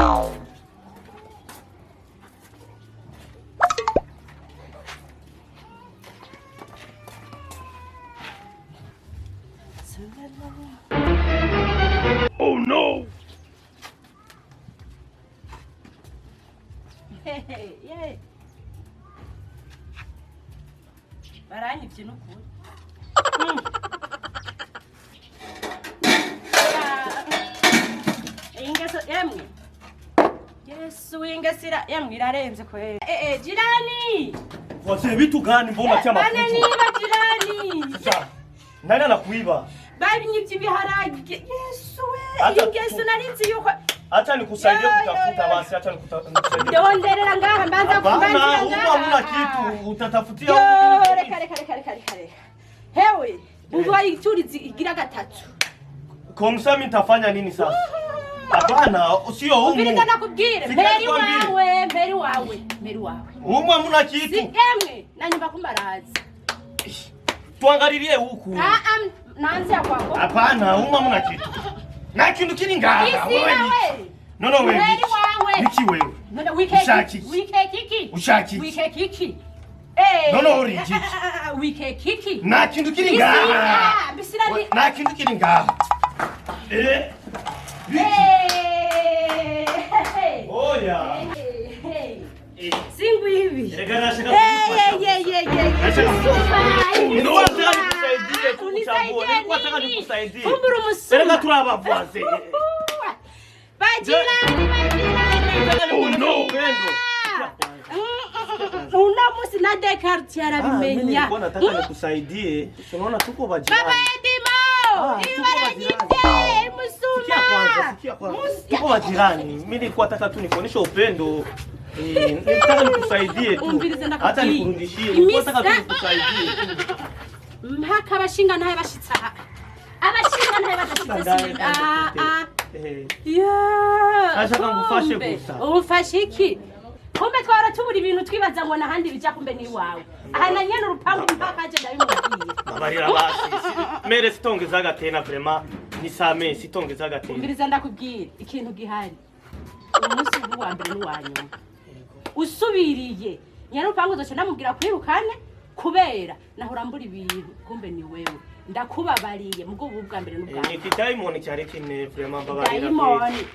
Oh no! Hey. Baranyivye n'ukuri. Ingeso yemwe. Yesu ingesira yemwe irarenze kweli. Jirani. Wazee vitu gani mbona tia mafuta? Bana niba jirani. Sasa nani anakuiba? Babinyivye ibiharage. Yesu we. Ingeso narinzi yuko Acha nikusaidie kutafuta basi, acha nikusaidie. ndonderera ngaha mbanza kubanza ngaha. Huko hamna kitu, utatafutia huko. Kare. Hewe, umva iturizi igira gatatu. Komsami nitafanya nini sasa? Hapana, sio huko. Ubirida nakubwire, mberi wawe. Huko hamna kitu. Si emwe, na nyumba kumbarazi. Tuangalilie huku. Naanzia kwako. Hapana, huko hamna kitu. Na kindu kiri ngaha wewe. No wewe. Mberi wawe. Niki wewe? No wike kiki. No oriji. Wike kiki. Na kindu kiri ngaha. Bisirani. Na kindu kiri ngaha. Oya. Singu hivi. Regana shaka. Ndio nataka nikusaidie kukuchambua. Nilikuwa nataka nikusaidie. Kumbura musu. Sereka turabavwaze. Bajirani. Oh no. Una musi na Descartes yarabimenya. Nilikuwa nataka nikusaidie. Unaona tuko bajirani. Baba Edimo. Ibarajite musuma. Sikia kwanza. Tuko bajirani. Mimi nilikuwa nataka tu nikuoneshe upendo. Nataka nikusaidie tu. Hata nikurudishie. Nilikuwa nataka tu nikusaidie. Mpaka abashinga ntaye bashitsa. Abashinga ntaye badashitsa. Ashaka ngufashe gusa. Umfashe iki? Kumbe twara tubura ibintu twibaza ngo nahandi bija kumbe ni wawe. Aha na nyene urupangu mpaka aje ndabimubwiye. Babarira basi. Mere sitongeza gatena vraiment. Ni same sitongeza gatena. Umbiriza ndakubwira ikintu gihari. Umunsi wa mbere ni wanyuma. Usubiriye. Nyene urupangu zoce ndamubwira kwirukane kubera nahora mbura ibintu kumbe ni wewe. Ndakubabariye mugo bwa mbere n'ubwa. Ni daimoni cyareke ne vraiment babarira. Daimoni.